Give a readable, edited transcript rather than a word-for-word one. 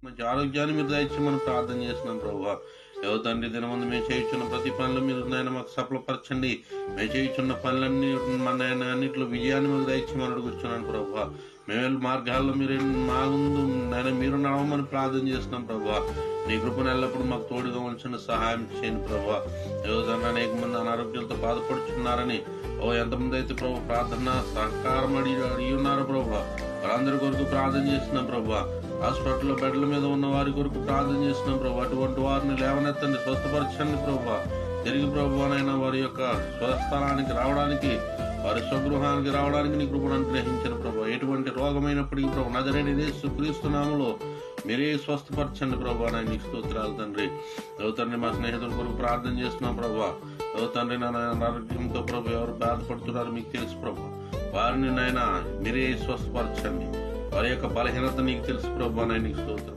మంచి ఆరోగ్యాన్ని మీరు దయచేయమని ప్రార్థన చేస్తున్నాం ప్రభావ. ఏవో తండ్రి దినమందు మేము చేయుచున్న ప్రతి పనులు మీరు నాయన మాకు సఫలపరచండి. మేము చేయుచున్న పనులన్నీ మన నాయన అన్నింటిలో విజయాన్ని మాకు దయచేయమని అడుగుతున్నాను ప్రభావ. మేము మార్గాల్లో మీరు మా ముందు నాయన మీరు నడవమని ప్రార్థన చేస్తున్నాం ప్రభావ. నీ కృపను ఎల్లప్పుడు మాకు తోడుగా ఉంచిన సహాయం చేయండి ప్రభావ. ఏవో తండ్రి అనేక మంది అనారోగ్యాలతో బాధపడుచున్నారని ఎంతమంది అయితే ప్రభు ప్రార్థన సహకారం అడిగి ఉన్నారు ప్రభావ. వారందరి కొరకు ప్రార్థన చేస్తున్నాం ప్రభావ. హాస్పిటల్లో బెడ్ల మీద ఉన్న వారి కొరకు ప్రార్థన చేస్తున్నాం ప్రభు. అటువంటి వారిని లేవనెత్తండి, స్వస్థపరచండి ప్రభు. తిరిగి ప్రభునైనా వారి యొక్క స్వస్థలానికి రావడానికి, వారి స్వగృహానికి రావడానికి నీ కృపను అనుగ్రహించిన ప్రభు. ఎటువంటి రోగమైనప్పటికీ ప్రభు నజరేయుడైన యేసు క్రీస్తు నామములో మీరే స్వస్థపరచండి ప్రభు. నీ స్తోత్రాలు తండ్రి. తండ్రి మా స్నేహితుల కొరకు ప్రార్థన చేస్తున్నాం ప్రభు. తండ్రి నా ఆరోగ్యంతో ప్రభు ఎవరు బాధపడుతున్నారో మీకు తెలుసు ప్రభు. వారిని నాయన మీరే స్వస్థపరచండి. వారి యొక్క బలహీనత నీకు తెలుసు ప్రభు. నీకు స్తోత్రం.